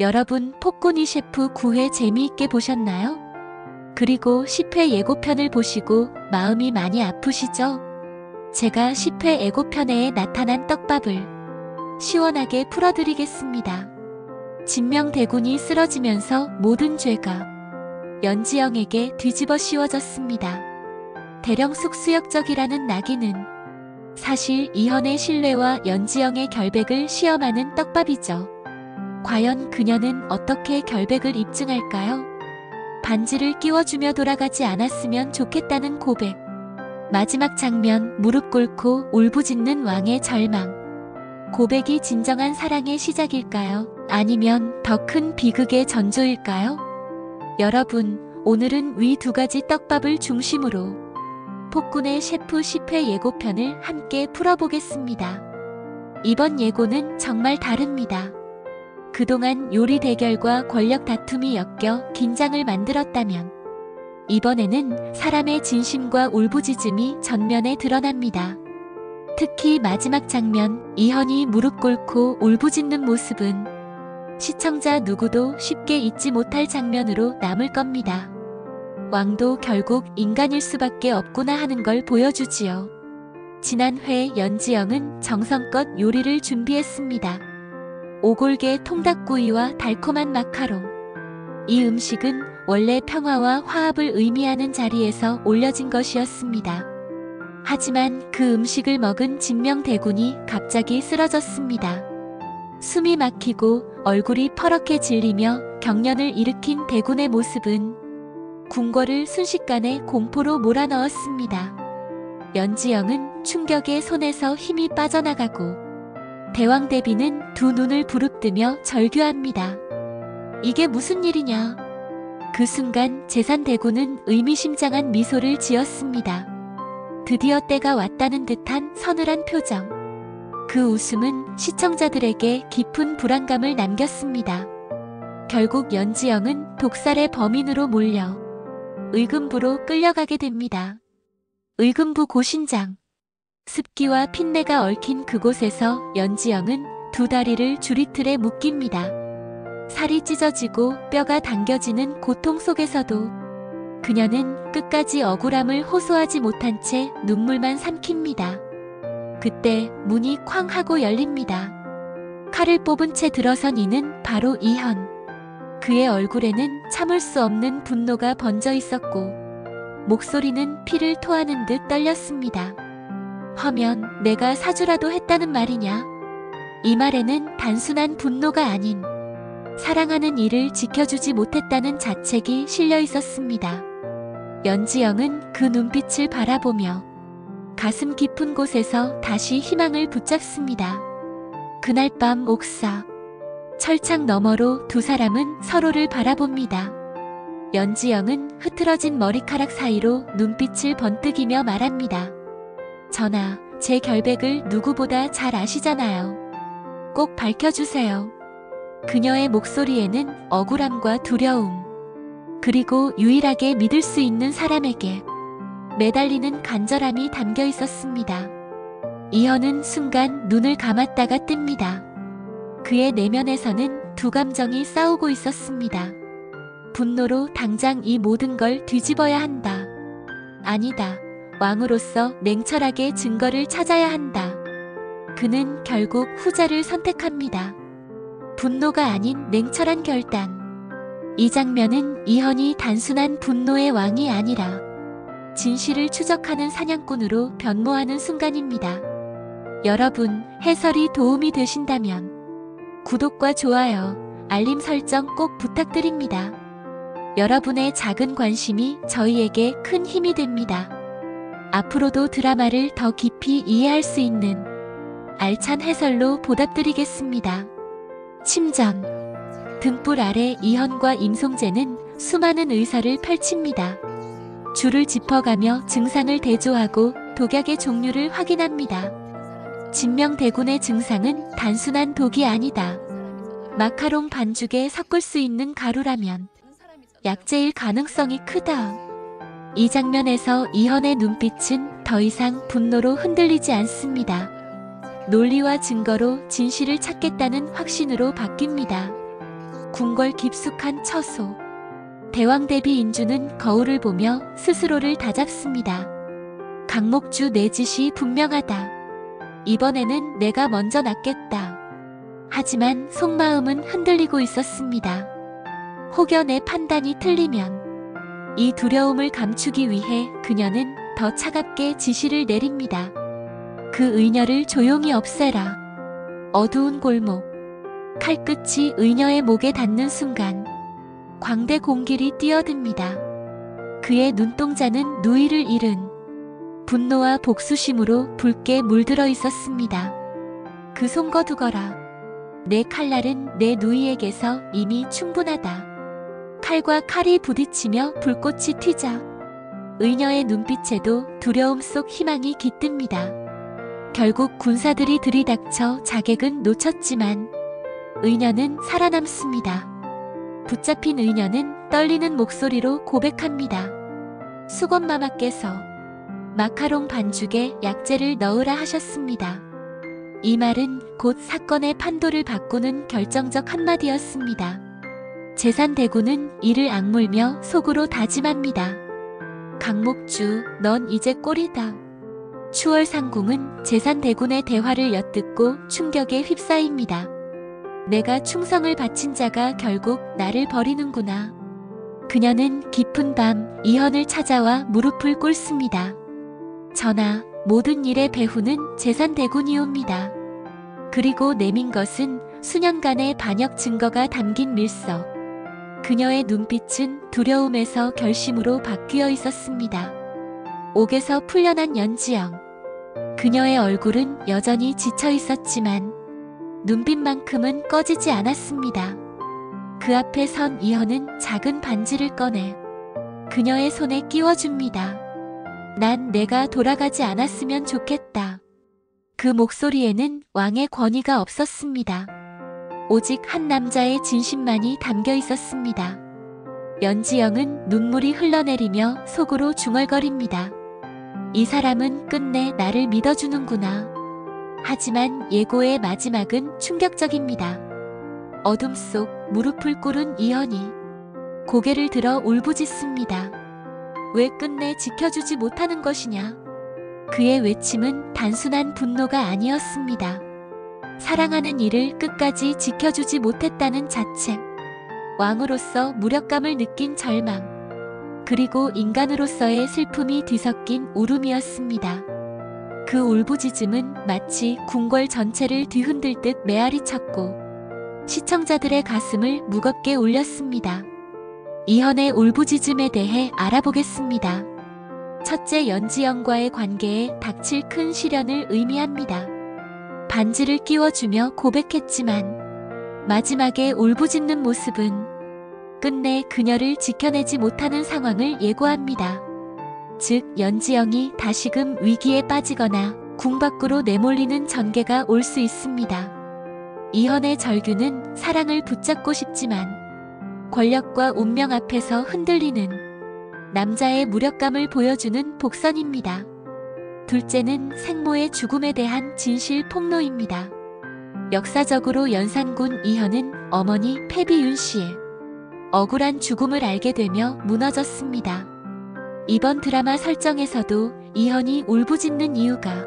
여러분 폭군이 셰프 9회 재미있게 보셨나요? 그리고 10회 예고편을 보시고 마음이 많이 아프시죠? 제가 10회 예고편에 나타난 떡밥을 시원하게 풀어드리겠습니다. 진명대군이 쓰러지면서 모든 죄가 연지영에게 뒤집어 씌워졌습니다. 대령숙수역적이라는 낙인은 사실 이현의 신뢰와 연지영의 결백을 시험하는 떡밥이죠. 과연 그녀는 어떻게 결백을 입증할까요? 반지를 끼워주며 돌아가지 않았으면 좋겠다는 고백. 마지막 장면, 무릎 꿇고 울부짖는 왕의 절망. 고백이 진정한 사랑의 시작일까요? 아니면 더 큰 비극의 전조일까요? 여러분, 오늘은 위 두 가지 떡밥을 중심으로 폭군의 셰프 10회 예고편을 함께 풀어보겠습니다. 이번 예고는 정말 다릅니다. 그동안 요리 대결과 권력 다툼이 엮여 긴장을 만들었다면 이번에는 사람의 진심과 울부짖음이 전면에 드러납니다. 특히 마지막 장면, 이현이 무릎 꿇고 울부짖는 모습은 시청자 누구도 쉽게 잊지 못할 장면으로 남을 겁니다. 왕도 결국 인간일 수밖에 없구나 하는 걸 보여주지요. 지난 회 연지영은 정성껏 요리를 준비했습니다. 오골계 통닭구이와 달콤한 마카롱. 이 음식은 원래 평화와 화합을 의미하는 자리에서 올려진 것이었습니다. 하지만 그 음식을 먹은 진명대군이 갑자기 쓰러졌습니다. 숨이 막히고 얼굴이 퍼렇게 질리며 경련을 일으킨 대군의 모습은 궁궐을 순식간에 공포로 몰아넣었습니다. 연지영은 충격에 손에서 힘이 빠져나가고 대왕대비는 두 눈을 부릅뜨며 절규합니다. 이게 무슨 일이냐? 그 순간 제산대군은 의미심장한 미소를 지었습니다. 드디어 때가 왔다는 듯한 서늘한 표정. 그 웃음은 시청자들에게 깊은 불안감을 남겼습니다. 결국 연지영은 독살의 범인으로 몰려 의금부로 끌려가게 됩니다. 의금부 고신장. 습기와 핀내가 얽힌 그곳에서 연지영은 두 다리를 주리틀에 묶입니다. 살이 찢어지고 뼈가 당겨지는 고통 속에서도 그녀는 끝까지 억울함을 호소하지 못한 채 눈물만 삼킵니다. 그때 문이 쾅 하고 열립니다. 칼을 뽑은 채 들어선 이는 바로 이현. 그의 얼굴에는 참을 수 없는 분노가 번져 있었고 목소리는 피를 토하는 듯 떨렸습니다. 허면 내가 사주라도 했다는 말이냐? 이 말에는 단순한 분노가 아닌 사랑하는 이를 지켜주지 못했다는 자책이 실려 있었습니다. 연지영은 그 눈빛을 바라보며 가슴 깊은 곳에서 다시 희망을 붙잡습니다. 그날 밤 옥사. 철창 너머로 두 사람은 서로를 바라봅니다. 연지영은 흐트러진 머리카락 사이로 눈빛을 번뜩이며 말합니다. 전하, 제 결백을 누구보다 잘 아시잖아요. 꼭 밝혀주세요. 그녀의 목소리에는 억울함과 두려움, 그리고 유일하게 믿을 수 있는 사람에게 매달리는 간절함이 담겨 있었습니다. 이현은 순간 눈을 감았다가 뜹니다. 그의 내면에서는 두 감정이 싸우고 있었습니다. 분노로 당장 이 모든 걸 뒤집어야 한다. 아니다. 왕으로서 냉철하게 증거를 찾아야 한다. 그는 결국 후자를 선택합니다. 분노가 아닌 냉철한 결단. 이 장면은 이현이 단순한 분노의 왕이 아니라 진실을 추적하는 사냥꾼으로 변모하는 순간입니다. 여러분, 해설이 도움이 되신다면 구독과 좋아요, 알림 설정 꼭 부탁드립니다. 여러분의 작은 관심이 저희에게 큰 힘이 됩니다. 앞으로도 드라마를 더 깊이 이해할 수 있는 알찬 해설로 보답드리겠습니다. 침전. 등불 아래 이현과 임송재는 수많은 의사를 펼칩니다. 줄을 짚어가며 증상을 대조하고 독약의 종류를 확인합니다. 진명대군의 증상은 단순한 독이 아니다. 마카롱 반죽에 섞을 수 있는 가루라면 약재일 가능성이 크다. 이 장면에서 이현의 눈빛은 더 이상 분노로 흔들리지 않습니다. 논리와 증거로 진실을 찾겠다는 확신으로 바뀝니다. 궁궐 깊숙한 처소. 대왕 대비 인주는 거울을 보며 스스로를 다잡습니다. 강목주 내 짓이 분명하다. 이번에는 내가 먼저 낫겠다. 하지만 속마음은 흔들리고 있었습니다. 혹여 내 판단이 틀리면. 이 두려움을 감추기 위해 그녀는 더 차갑게 지시를 내립니다. 그 의녀를 조용히 없애라. 어두운 골목. 칼끝이 의녀의 목에 닿는 순간 광대 공길이 뛰어듭니다. 그의 눈동자는 누이를 잃은 분노와 복수심으로 붉게 물들어 있었습니다. 그 손 거두거라. 내 칼날은 내 누이에게서 이미 충분하다. 칼과 칼이 부딪히며 불꽃이 튀자 의녀의 눈빛에도 두려움 속 희망이 깃듭니다. 결국 군사들이 들이닥쳐 자객은 놓쳤지만 의녀는 살아남습니다. 붙잡힌 의녀는 떨리는 목소리로 고백합니다. 수건마마께서 마카롱 반죽에 약재를 넣으라 하셨습니다. 이 말은 곧 사건의 판도를 바꾸는 결정적 한마디였습니다. 제산대군은 이를 악물며 속으로 다짐합니다. 강목주, 넌 이제 꼴이다. 추월상궁은 제산대군의 대화를 엿듣고 충격에 휩싸입니다. 내가 충성을 바친 자가 결국 나를 버리는구나. 그녀는 깊은 밤 이현을 찾아와 무릎을 꿇습니다. 전하, 모든 일의 배후는 제산대군이옵니다. 그리고 내민 것은 수년간의 반역 증거가 담긴 밀서. 그녀의 눈빛은 두려움에서 결심으로 바뀌어 있었습니다. 옥에서 풀려난 연지영. 그녀의 얼굴은 여전히 지쳐 있었지만 눈빛만큼은 꺼지지 않았습니다. 그 앞에 선 이현은 작은 반지를 꺼내 그녀의 손에 끼워줍니다. 난 내가 돌아가지 않았으면 좋겠다. 그 목소리에는 왕의 권위가 없었습니다. 오직 한 남자의 진심만이 담겨 있었습니다. 연지영은 눈물이 흘러내리며 속으로 중얼거립니다. 이 사람은 끝내 나를 믿어주는구나. 하지만 예고의 마지막은 충격적입니다. 어둠 속 무릎을 꿇은 이현이 고개를 들어 울부짖습니다. 왜 끝내 지켜주지 못하는 것이냐? 그의 외침은 단순한 분노가 아니었습니다. 사랑하는 이를 끝까지 지켜주지 못했다는 자책, 왕으로서 무력감을 느낀 절망, 그리고 인간으로서의 슬픔이 뒤섞인 울음이었습니다. 그 울부짖음은 마치 궁궐 전체를 뒤흔들 듯 메아리 쳤고 시청자들의 가슴을 무겁게 울렸습니다. 이현의 울부짖음에 대해 알아보겠습니다. 첫째, 연지영과의 관계에 닥칠 큰 시련을 의미합니다. 반지를 끼워주며 고백했지만 마지막에 울부짖는 모습은 끝내 그녀를 지켜내지 못하는 상황을 예고합니다. 즉, 연지영이 다시금 위기에 빠지거나 궁 밖으로 내몰리는 전개가 올 수 있습니다. 이현의 절규는 사랑을 붙잡고 싶지만 권력과 운명 앞에서 흔들리는 남자의 무력감을 보여주는 복선입니다. 둘째는 생모의 죽음에 대한 진실 폭로입니다. 역사적으로 연산군 이현은 어머니 패비윤 씨의 억울한 죽음을 알게 되며 무너졌습니다. 이번 드라마 설정에서도 이현이 울부짖는 이유가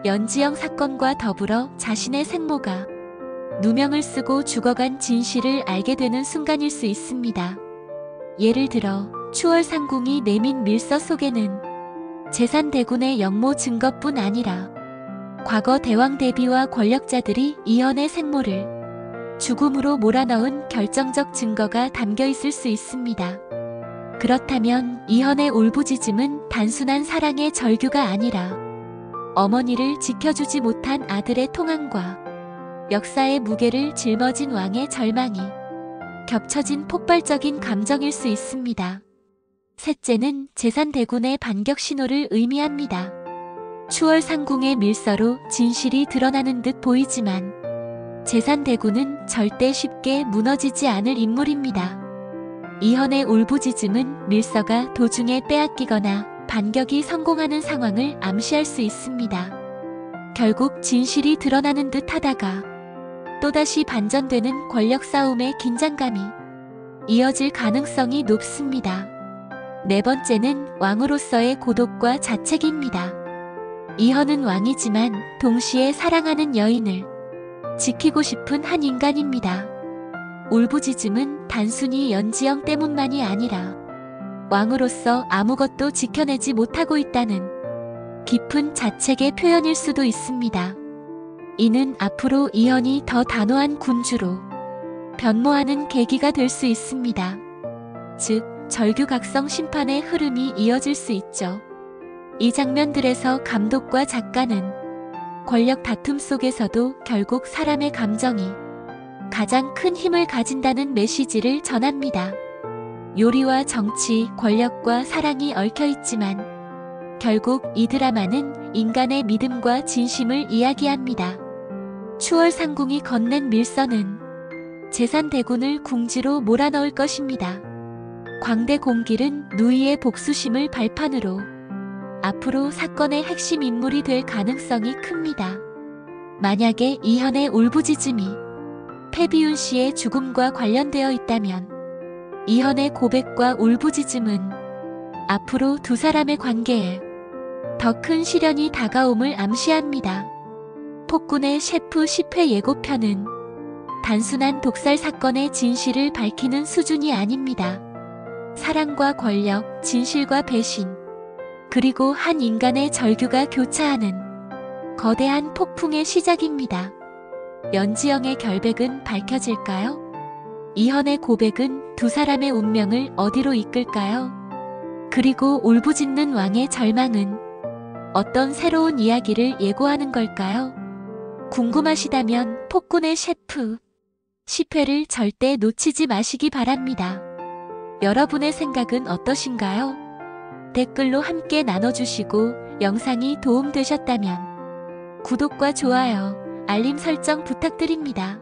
연지영 사건과 더불어 자신의 생모가 누명을 쓰고 죽어간 진실을 알게 되는 순간일 수 있습니다. 예를 들어 추월상궁이 내민 밀서 속에는 제산대군의 영모 증거뿐 아니라 과거 대왕 대비와 권력자들이 이현의 생모를 죽음으로 몰아넣은 결정적 증거가 담겨 있을 수 있습니다. 그렇다면 이현의 울부짖음은 단순한 사랑의 절규가 아니라 어머니를 지켜주지 못한 아들의 통함과 역사의 무게를 짊어진 왕의 절망이 겹쳐진 폭발적인 감정일 수 있습니다. 셋째는 제산대군의 반격 신호를 의미합니다. 추월상궁의 밀서로 진실이 드러나는 듯 보이지만 제산대군은 절대 쉽게 무너지지 않을 인물입니다. 이현의 울부짖음은 밀서가 도중에 빼앗기거나 반격이 성공하는 상황을 암시할 수 있습니다. 결국 진실이 드러나는 듯 하다가 또다시 반전되는 권력 싸움의 긴장감이 이어질 가능성이 높습니다. 네 번째는 왕으로서의 고독과 자책입니다. 이헌은 왕이지만 동시에 사랑하는 여인을 지키고 싶은 한 인간입니다. 울부짖음은 단순히 연지영 때문만이 아니라 왕으로서 아무것도 지켜내지 못하고 있다는 깊은 자책의 표현일 수도 있습니다. 이는 앞으로 이헌이 더 단호한 군주로 변모하는 계기가 될 수 있습니다. 즉, 절규각성 심판의 흐름이 이어질 수 있죠. 이 장면들에서 감독과 작가는 권력 다툼 속에서도 결국 사람의 감정이 가장 큰 힘을 가진다는 메시지를 전합니다. 요리와 정치, 권력과 사랑이 얽혀 있지만 결국 이 드라마는 인간의 믿음과 진심을 이야기합니다. 추월상궁이 건넨 밀선은 제산대군을 궁지로 몰아넣을 것입니다. 광대공길은 누이의 복수심을 발판으로 앞으로 사건의 핵심 인물이 될 가능성이 큽니다. 만약에 이현의 울부짖음이 패비운 씨의 죽음과 관련되어 있다면 이현의 고백과 울부짖음은 앞으로 두 사람의 관계에 더 큰 시련이 다가옴을 암시합니다. 폭군의 셰프 10회 예고편은 단순한 독살 사건의 진실을 밝히는 수준이 아닙니다. 사랑과 권력, 진실과 배신, 그리고 한 인간의 절규가 교차하는 거대한 폭풍의 시작입니다. 연지영의 결백은 밝혀질까요? 이헌의 고백은 두 사람의 운명을 어디로 이끌까요? 그리고 울부짖는 왕의 절망은 어떤 새로운 이야기를 예고하는 걸까요? 궁금하시다면 폭군의 셰프 10회를 절대 놓치지 마시기 바랍니다. 여러분의 생각은 어떠신가요? 댓글로 함께 나눠주시고 영상이 도움되셨다면 구독과 좋아요, 알림 설정 부탁드립니다.